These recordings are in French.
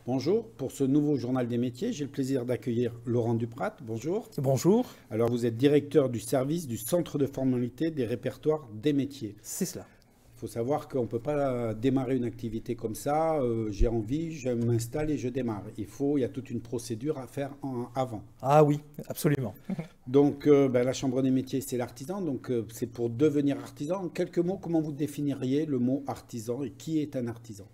Bonjour, pour ce nouveau journal des métiers, j'ai le plaisir d'accueillir Laurent Duprat. Bonjour. Bonjour. Alors vous êtes directeur du service du centre de formalité des répertoires des métiers. C'est cela. Il faut savoir qu'on ne peut pas démarrer une activité comme ça, j'ai envie, je m'installe et je démarre. Il y a toute une procédure à faire avant. Ah oui, absolument. Donc la Chambre des métiers, c'est l'artisan, donc c'est pour devenir artisan. En quelques mots, comment vous définiriez le mot artisan et qui est un artisan ?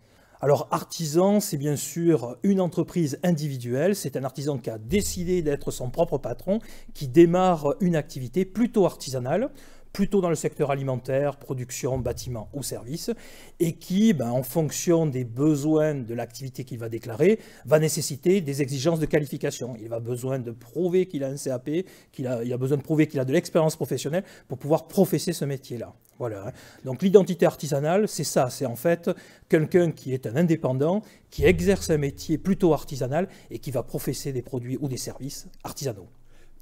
Alors, artisan, c'est bien sûr une entreprise individuelle. C'est un artisan qui a décidé d'être son propre patron, qui démarre une activité plutôt artisanale, plutôt dans le secteur alimentaire, production, bâtiment ou service, et qui, en fonction des besoins de l'activité qu'il va déclarer, va nécessiter des exigences de qualification. Il va besoin de prouver qu'il a un CAP, il a besoin de prouver qu'il a de l'expérience professionnelle pour pouvoir professer ce métier-là. Voilà. Donc l'identité artisanale, c'est ça, c'est en fait quelqu'un qui est un indépendant, qui exerce un métier plutôt artisanal et qui va professer des produits ou des services artisanaux.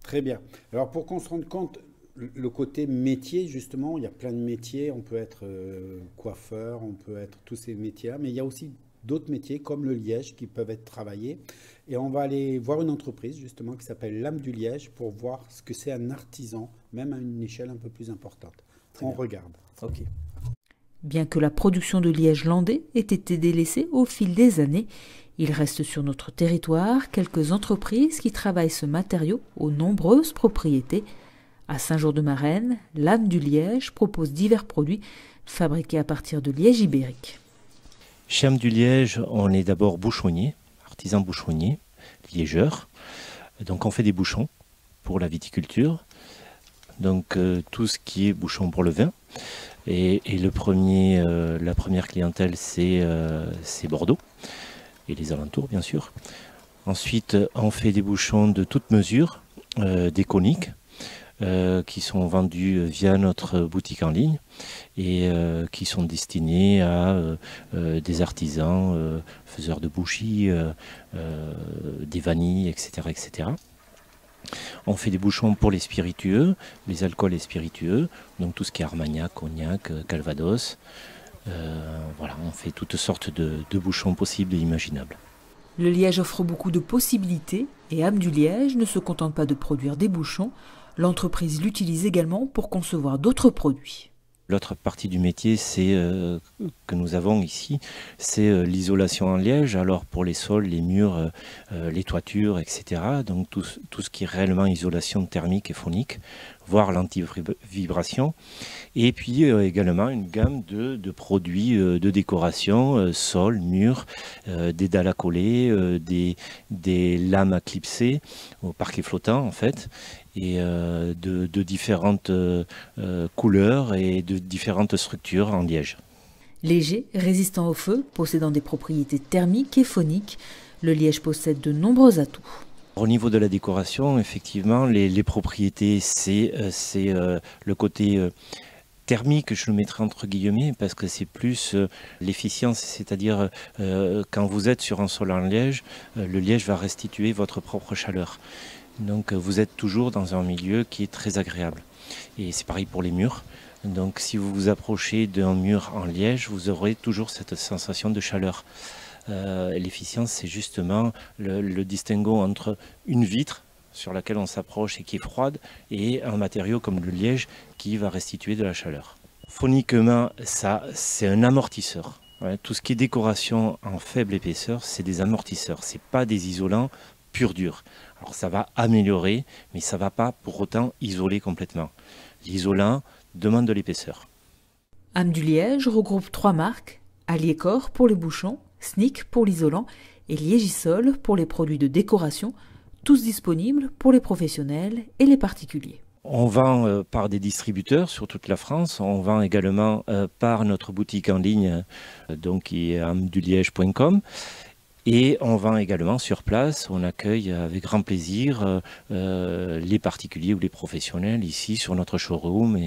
Très bien. Alors pour qu'on se rende compte, le côté métier, justement, il y a plein de métiers. On peut être coiffeur, on peut être tous ces métiers-là, mais il y a aussi d'autres métiers comme le liège qui peuvent être travaillés. Et on va aller voir une entreprise, justement, qui s'appelle l'Âme du Liège pour voir ce que c'est un artisan, même à une échelle un peu plus importante. On regarde. Ok. Bien que la production de liège landais ait été délaissée au fil des années, il reste sur notre territoire quelques entreprises qui travaillent ce matériau aux nombreuses propriétés. À Saint-Jean-de-Marennes, l'Âme du Liège propose divers produits fabriqués à partir de liège ibérique. Chez Âme du Liège, on est d'abord bouchonnier, artisan bouchonnier, liégeur. Donc on fait des bouchons pour la viticulture. Donc tout ce qui est bouchon pour le vin. Et la première clientèle, c'est Bordeaux et les alentours, bien sûr. Ensuite, on fait des bouchons de toute mesure, des coniques, qui sont vendus via notre boutique en ligne et qui sont destinés à des artisans, faiseurs de bougies, des vanilles, etc., etc. On fait des bouchons pour les spiritueux, les alcools et spiritueux, donc tout ce qui est Armagnac, Cognac, Calvados. Voilà, on fait toutes sortes de bouchons possibles et imaginables. Le liège offre beaucoup de possibilités et Âme du Liège ne se contente pas de produire des bouchons. L'entreprise l'utilise également pour concevoir d'autres produits. L'autre partie du métier que nous avons ici, c'est l'isolation en liège. Alors pour les sols, les murs, les toitures, etc. Donc tout ce qui est réellement isolation thermique et phonique, voire l'anti-vibration. Et puis également une gamme de produits de décoration, sol, murs, des dalles à coller, des lames à clipser au parquet flottant en fait, et de différentes couleurs et de différentes structures en liège. Léger, résistant au feu, possédant des propriétés thermiques et phoniques, le liège possède de nombreux atouts. Au niveau de la décoration, effectivement, les propriétés, c'est le côté thermique, je le mettrai entre guillemets, parce que c'est plus l'efficience, c'est-à-dire quand vous êtes sur un sol en liège, le liège va restituer votre propre chaleur. Donc vous êtes toujours dans un milieu qui est très agréable. Et c'est pareil pour les murs. Donc si vous vous approchez d'un mur en liège, vous aurez toujours cette sensation de chaleur. L'efficience, c'est justement le distinguo entre une vitre sur laquelle on s'approche et qui est froide et un matériau comme le liège qui va restituer de la chaleur. Phoniquement, ça, c'est un amortisseur. Ouais, tout ce qui est décoration en faible épaisseur, c'est des amortisseurs. C'est pas des isolants pur dur. Alors ça va améliorer, mais ça ne va pas pour autant isoler complètement. L'isolant demande de l'épaisseur. Âme du Liège regroupe 3 marques, Aliécor pour les bouchons, Snick pour l'isolant et Liégisol pour les produits de décoration, tous disponibles pour les professionnels et les particuliers. On vend par des distributeurs sur toute la France, on vend également par notre boutique en ligne donc qui est amduliège.com. Et on vend également sur place, on accueille avec grand plaisir les particuliers ou les professionnels ici sur notre showroom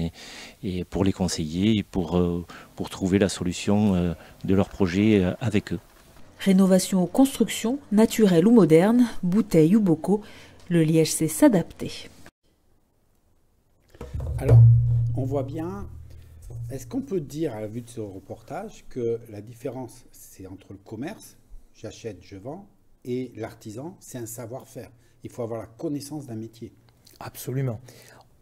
et pour les conseiller et pour trouver la solution de leur projet avec eux. Rénovation ou construction, naturelle ou moderne, bouteilles ou bocaux, le liège sait s'adapter. Alors, on voit bien, est-ce qu'on peut dire à la vue de ce reportage que la différence, c'est entre le commerce j'achète, je vends, et l'artisan, c'est un savoir-faire. Il faut avoir la connaissance d'un métier. Absolument.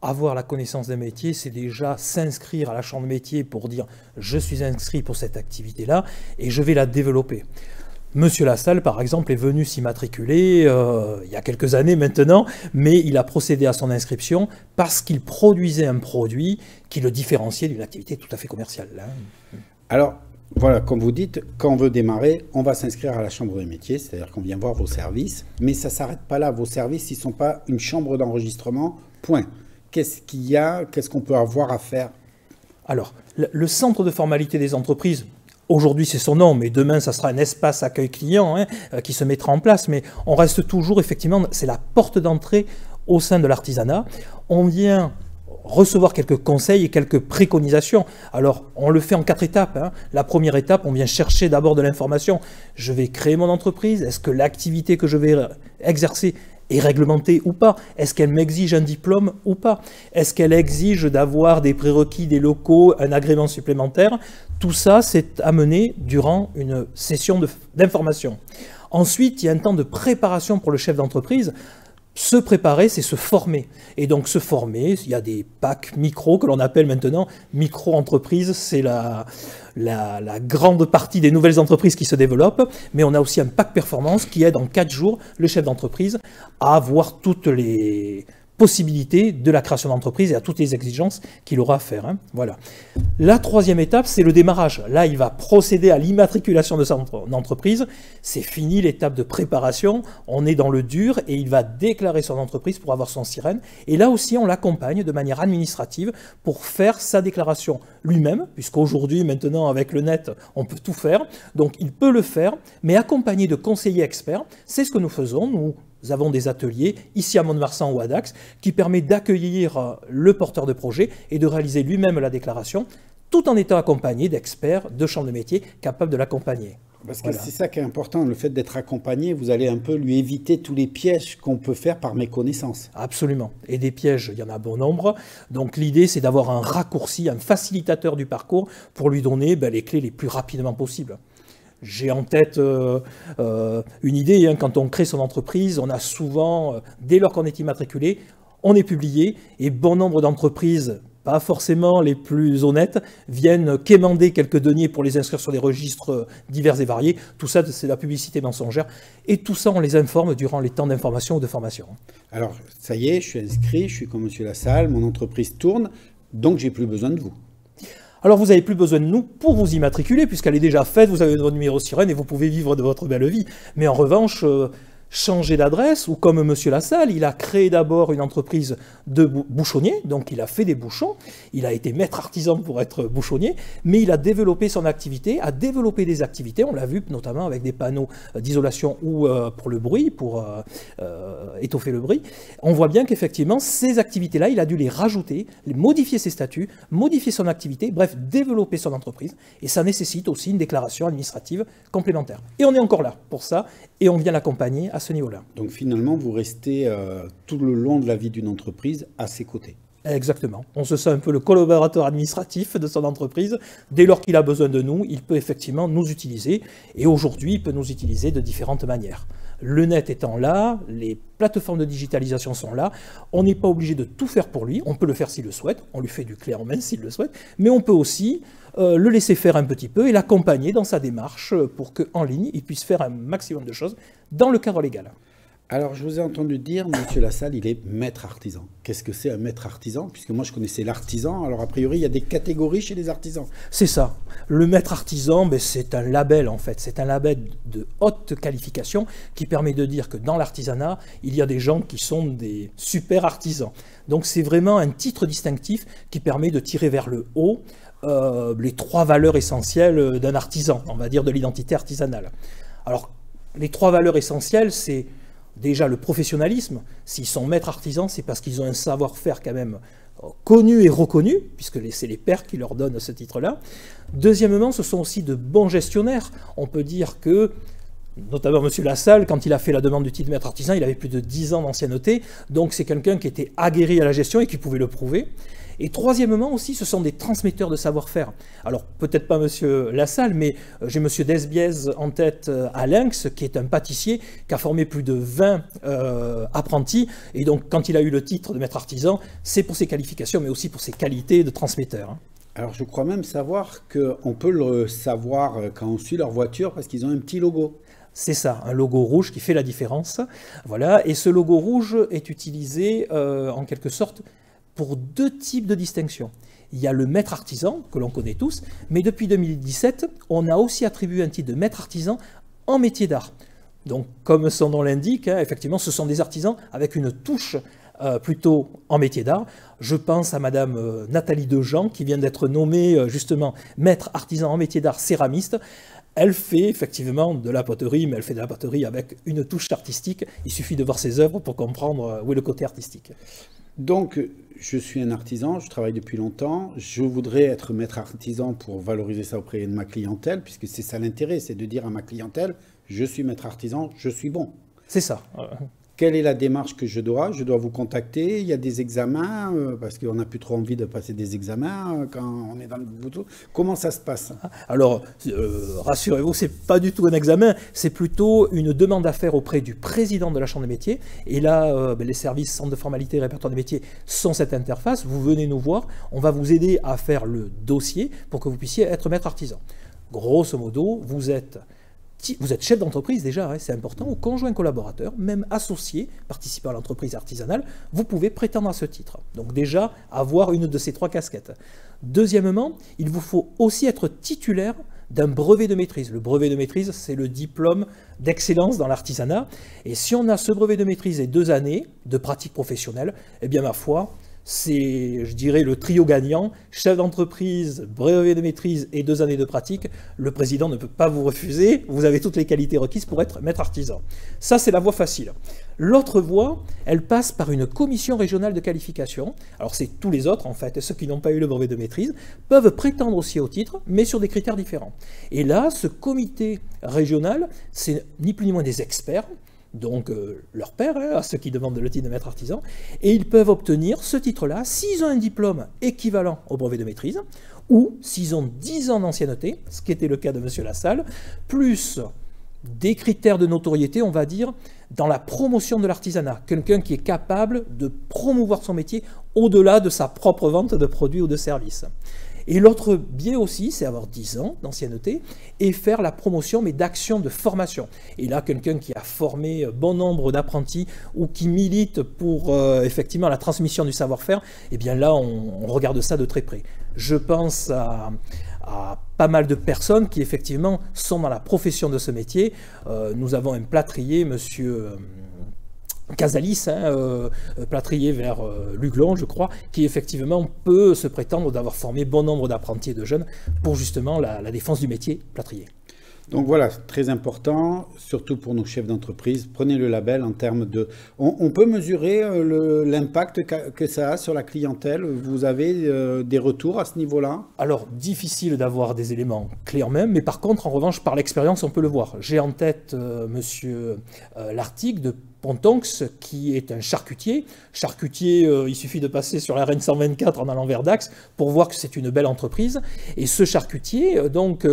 Avoir la connaissance d'un métier, c'est déjà s'inscrire à la chambre de métier pour dire « je suis inscrit pour cette activité-là et je vais la développer ». Monsieur Lassalle, par exemple, est venu s'immatriculer il y a quelques années maintenant, mais il a procédé à son inscription parce qu'il produisait un produit qui le différenciait d'une activité tout à fait commerciale. Alors, voilà, comme vous dites, quand on veut démarrer, on va s'inscrire à la chambre des métiers, c'est-à-dire qu'on vient voir vos services, mais ça ne s'arrête pas là. Vos services, ils ne sont pas une chambre d'enregistrement, point. Qu'est-ce qu'il y a, qu'est-ce qu'on peut avoir à faire? Alors, le centre de formalité des entreprises, aujourd'hui c'est son nom, mais demain ça sera un espace accueil client qui se mettra en place, mais on reste toujours, effectivement, c'est la porte d'entrée au sein de l'artisanat. On vient recevoir quelques conseils et quelques préconisations. Alors, on le fait en 4 étapes. La première étape, on vient chercher d'abord de l'information. Je vais créer mon entreprise. Est-ce que l'activité que je vais exercer est réglementée ou pas? Est-ce qu'elle m'exige un diplôme ou pas? Est-ce qu'elle exige d'avoir des prérequis, des locaux, un agrément supplémentaire? Tout ça, c'est amené durant une session d'information. Ensuite, il y a un temps de préparation pour le chef d'entreprise. Se préparer, c'est se former. Et donc se former, il y a des packs micro que l'on appelle maintenant micro-entreprises. C'est la grande partie des nouvelles entreprises qui se développent. Mais on a aussi un pack performance qui aide en 4 jours le chef d'entreprise à avoir toutes les possibilités de la création d'entreprise et à toutes les exigences qu'il aura à faire. Voilà. La troisième étape, c'est le démarrage. Là, il va procéder à l'immatriculation de son entreprise. C'est fini l'étape de préparation. On est dans le dur et il va déclarer son entreprise pour avoir son sirène. Et là aussi, on l'accompagne de manière administrative pour faire sa déclaration lui-même, puisqu'aujourd'hui, maintenant, avec le net, on peut tout faire. Donc, il peut le faire, mais accompagné de conseillers experts. C'est ce que nous faisons. Nous avons des ateliers, ici à Mont-de-Marsan ou à Dax, qui permettent d'accueillir le porteur de projet et de réaliser lui-même la déclaration, tout en étant accompagné d'experts de chambre de métier capables de l'accompagner. Parce que voilà. C'est ça qui est important, le fait d'être accompagné, vous allez un peu lui éviter tous les pièges qu'on peut faire par méconnaissance. Absolument. Et des pièges, il y en a bon nombre. Donc l'idée, c'est d'avoir un raccourci, un facilitateur du parcours pour lui donner les clés les plus rapidement possible. J'ai en tête une idée, quand on crée son entreprise, on a souvent, dès lors qu'on est immatriculé, on est publié, et bon nombre d'entreprises, pas forcément les plus honnêtes, viennent quémander quelques deniers pour les inscrire sur des registres divers et variés. Tout ça, c'est la publicité mensongère. Et tout ça, on les informe durant les temps d'information ou de formation. Alors, ça y est, je suis inscrit, je suis comme Monsieur Lassalle, mon entreprise tourne, donc j'ai plus besoin de vous. Alors vous n'avez plus besoin de nous pour vous immatriculer, puisqu'elle est déjà faite, vous avez votre numéro sirène et vous pouvez vivre de votre belle vie. Mais en revanche, changer d'adresse, ou comme Monsieur Lassalle, il a créé d'abord une entreprise de bouchonnier, donc il a fait des bouchons, il a été maître artisan pour être bouchonnier, mais il a développé son activité, a développé des activités, on l'a vu notamment avec des panneaux d'isolation ou pour le bruit, pour étoffer le bruit. On voit bien qu'effectivement, ces activités-là, il a dû les rajouter, modifier ses statuts, modifier son activité, bref, développer son entreprise, et ça nécessite aussi une déclaration administrative complémentaire. Et on est encore là pour ça, et on vient l'accompagner à ce niveau-là. Donc finalement, vous restez tout le long de la vie d'une entreprise à ses côtés. Exactement. On se sent un peu le collaborateur administratif de son entreprise. Dès lors qu'il a besoin de nous, il peut effectivement nous utiliser. Et aujourd'hui, il peut nous utiliser de différentes manières. Le net étant là, les plateformes de digitalisation sont là. On n'est pas obligé de tout faire pour lui. On peut le faire s'il le souhaite. On lui fait du clé en main s'il le souhaite. Mais on peut aussi le laisser faire un petit peu et l'accompagner dans sa démarche pour qu'en ligne, il puisse faire un maximum de choses dans le cadre légal. Alors, je vous ai entendu dire, Monsieur Lassalle, il est maître artisan. Qu'est-ce que c'est un maître artisan? Puisque moi, je connaissais l'artisan. Alors, a priori, il y a des catégories chez les artisans. C'est ça. Le maître artisan, c'est un label, en fait. C'est un label de haute qualification qui permet de dire que dans l'artisanat, il y a des gens qui sont des super artisans. Donc, c'est vraiment un titre distinctif qui permet de tirer vers le haut les 3 valeurs essentielles d'un artisan, on va dire de l'identité artisanale. Alors, les 3 valeurs essentielles, c'est déjà le professionnalisme. S'ils sont maîtres artisans, c'est parce qu'ils ont un savoir-faire quand même connu et reconnu, puisque c'est les pairs qui leur donnent ce titre-là. Deuxièmement, ce sont aussi de bons gestionnaires. On peut dire que, notamment M. Lassalle, quand il a fait la demande du titre maître artisan, il avait plus de 10 ans d'ancienneté, donc c'est quelqu'un qui était aguerri à la gestion et qui pouvait le prouver. Et troisièmement aussi, ce sont des transmetteurs de savoir-faire. Alors peut-être pas Monsieur Lassalle, mais j'ai Monsieur Desbiez en tête à Lynx, qui est un pâtissier qui a formé plus de 20 apprentis. Et donc quand il a eu le titre de maître artisan, c'est pour ses qualifications, mais aussi pour ses qualités de transmetteur. Alors je crois même savoir qu'on peut le savoir quand on suit leur voiture parce qu'ils ont un petit logo. C'est ça, un logo rouge qui fait la différence. Voilà. Et ce logo rouge est utilisé en quelque sorte pour deux types de distinctions. Il y a le maître artisan, que l'on connaît tous, mais depuis 2017, on a aussi attribué un titre de maître artisan en métier d'art. Donc, comme son nom l'indique, effectivement, ce sont des artisans avec une touche plutôt en métier d'art. Je pense à Madame Nathalie Dejean, qui vient d'être nommée justement maître artisan en métier d'art céramiste. Elle fait effectivement de la poterie, mais elle fait de la poterie avec une touche artistique. Il suffit de voir ses œuvres pour comprendre où est le côté artistique. Donc, je suis un artisan, je travaille depuis longtemps. Je voudrais être maître artisan pour valoriser ça auprès de ma clientèle, puisque c'est ça l'intérêt, c'est de dire à ma clientèle, je suis maître artisan, je suis bon. C'est ça. Quelle est la démarche que je dois vous contacter. Il y a des examens, parce qu'on n'a plus trop envie de passer des examens quand on est dans le boulot. Comment ça se passe? Alors, rassurez-vous, ce n'est pas du tout un examen, c'est plutôt une demande à faire auprès du président de la Chambre des métiers. Et là, les services centre de formalité et répertoire des métiers sont cette interface. Vous venez nous voir, on va vous aider à faire le dossier pour que vous puissiez être maître artisan. Grosso modo, vous êtes chef d'entreprise déjà, c'est important, ou conjoint collaborateur, même associé, participant à l'entreprise artisanale, vous pouvez prétendre à ce titre. Donc déjà, avoir une de ces trois casquettes. Deuxièmement, il vous faut aussi être titulaire d'un brevet de maîtrise. Le brevet de maîtrise, c'est le diplôme d'excellence dans l'artisanat. Et si on a ce brevet de maîtrise et 2 années de pratique professionnelle, eh bien ma foi, c'est, je dirais, le trio gagnant, chef d'entreprise, brevet de maîtrise et 2 années de pratique. Le président ne peut pas vous refuser, vous avez toutes les qualités requises pour être maître artisan. Ça, c'est la voie facile. L'autre voie, elle passe par une commission régionale de qualification. Alors c'est tous les autres, en fait, ceux qui n'ont pas eu le brevet de maîtrise, peuvent prétendre aussi au titre, mais sur des critères différents. Et là, ce comité régional, c'est ni plus ni moins des experts, donc leur père, à ceux qui demandent le titre de maître artisan, et ils peuvent obtenir ce titre-là s'ils ont un diplôme équivalent au brevet de maîtrise, ou s'ils ont 10 ans d'ancienneté, ce qui était le cas de M. Lassalle, plus des critères de notoriété, on va dire, dans la promotion de l'artisanat. Quelqu'un qui est capable de promouvoir son métier au-delà de sa propre vente de produits ou de services. Et l'autre biais aussi, c'est avoir 10 ans d'ancienneté et faire la promotion, mais d'actions de formation. Et là, quelqu'un qui a formé bon nombre d'apprentis ou qui milite pour effectivement la transmission du savoir-faire, eh bien là, on regarde ça de très près. Je pense à pas mal de personnes qui effectivement sont dans la profession de ce métier. Nous avons un plâtrier, monsieur Casalis, plâtrier vers Luglon, je crois, qui effectivement peut se prétendre d'avoir formé bon nombre d'apprentis et de jeunes pour justement la défense du métier plâtrier. Donc voilà, très important, surtout pour nos chefs d'entreprise. Prenez le label en termes de... On peut mesurer l'impact que ça a sur la clientèle. Vous avez des retours à ce niveau-là? Alors, difficile d'avoir des éléments clés en main, mais par contre, en revanche, par l'expérience, on peut le voir. J'ai en tête monsieur Lartigue de Pontonx, qui est un charcutier. Charcutier, il suffit de passer sur la Rennes 124 en allant vers Dax pour voir que c'est une belle entreprise. Et ce charcutier, donc...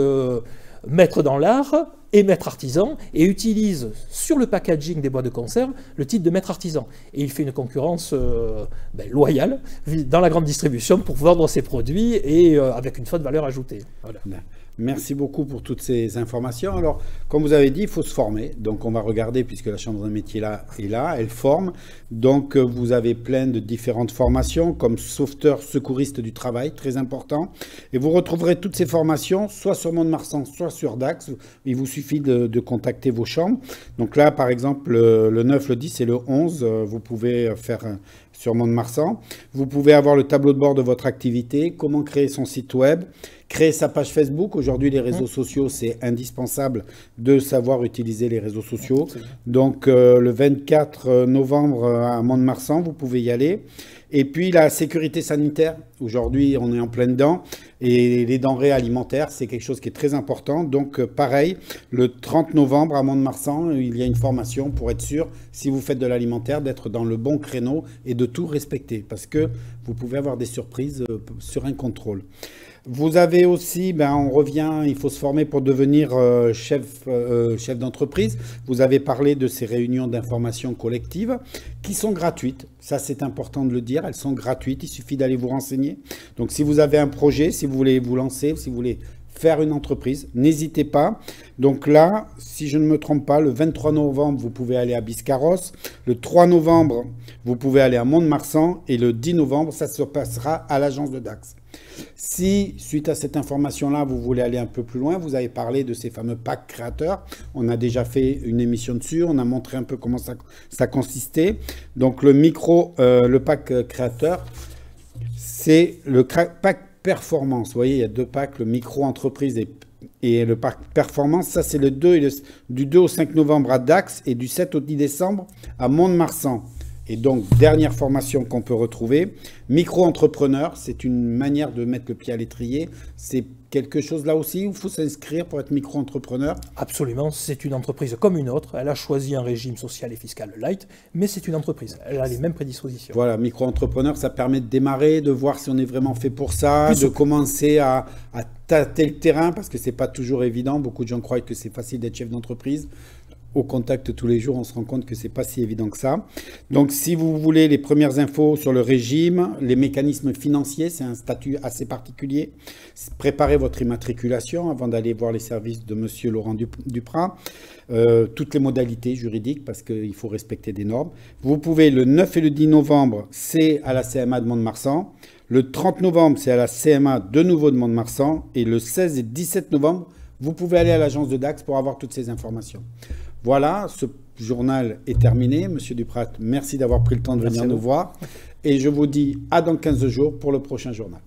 maître dans l'art et maître artisan, et utilise sur le packaging des boîtes de conserve le titre de maître artisan. Et il fait une concurrence loyale dans la grande distribution pour vendre ses produits et avec une forte valeur ajoutée. Voilà. Merci beaucoup pour toutes ces informations. Alors, comme vous avez dit, il faut se former. Donc, on va regarder, puisque la Chambre des métiers est là, elle forme. Donc, vous avez plein de différentes formations, comme sauveteur secouriste du travail, très important. Et vous retrouverez toutes ces formations, soit sur Mont-de-Marsan, soit sur Dax. Il vous suffit de contacter vos chambres. Donc là, par exemple, le 9, le 10 et le 11, vous pouvez faire... sur Mont-de-Marsan. Vous pouvez avoir le tableau de bord de votre activité, comment créer son site web, créer sa page Facebook. Aujourd'hui, les réseaux sociaux, c'est indispensable de savoir utiliser les réseaux sociaux. Donc, le 24 novembre à Mont-de-Marsan, vous pouvez y aller. Et puis la sécurité sanitaire, aujourd'hui on est en plein dedans, et les denrées alimentaires, c'est quelque chose qui est très important. Donc pareil, le 30 novembre à Mont-de-Marsan, il y a une formation pour être sûr, si vous faites de l'alimentaire, d'être dans le bon créneau et de tout respecter, parce que vous pouvez avoir des surprises sur un contrôle. Vous avez aussi, on revient, il faut se former pour devenir chef d'entreprise. Vous avez parlé de ces réunions d'information collective qui sont gratuites. Ça, c'est important de le dire. Elles sont gratuites. Il suffit d'aller vous renseigner. Donc, si vous avez un projet, si vous voulez vous lancer, si vous voulez faire une entreprise, n'hésitez pas. Donc là, si je ne me trompe pas, le 23 novembre, vous pouvez aller à Biscarrosse. Le 3 novembre, vous pouvez aller à Mont-de-Marsan. Et le 10 novembre, ça se passera à l'agence de Dax. Si, suite à cette information-là, vous voulez aller un peu plus loin, vous avez parlé de ces fameux packs créateurs. On a déjà fait une émission dessus, on a montré un peu comment ça consistait. Donc le pack créateur, c'est le pack performance. Vous voyez, il y a 2 packs, le micro-entreprise et le pack performance. Ça, c'est du 2 au 5 novembre à Dax et du 7 au 10 décembre à Mont-de-Marsan. Et donc, dernière formation qu'on peut retrouver, micro-entrepreneur, c'est une manière de mettre le pied à l'étrier. C'est quelque chose là aussi où il faut s'inscrire pour être micro-entrepreneur? Absolument, c'est une entreprise comme une autre. Elle a choisi un régime social et fiscal light, mais c'est une entreprise. Elle a les mêmes prédispositions. Voilà, micro-entrepreneur, ça permet de démarrer, de voir si on est vraiment fait pour ça, de commencer à tâter le terrain, parce que c'est pas toujours évident. Beaucoup de gens croient que c'est facile d'être chef d'entreprise. Au contact tous les jours, on se rend compte que c'est pas si évident que ça. Donc, si vous voulez les premières infos sur le régime, les mécanismes financiers, c'est un statut assez particulier. Préparez votre immatriculation avant d'aller voir les services de Monsieur Laurent Duprat. Toutes les modalités juridiques, parce qu'il faut respecter des normes. Vous pouvez, le 9 et le 10 novembre, c'est à la CMA de Mont-de-Marsan. Le 30 novembre, c'est à la CMA de nouveau de Mont-de-Marsan. Et le 16 et 17 novembre, vous pouvez aller à l'agence de Dax pour avoir toutes ces informations. Voilà, ce journal est terminé. Monsieur Duprat, merci d'avoir pris le temps de venir nous voir. Et je vous dis à dans 15 jours pour le prochain journal.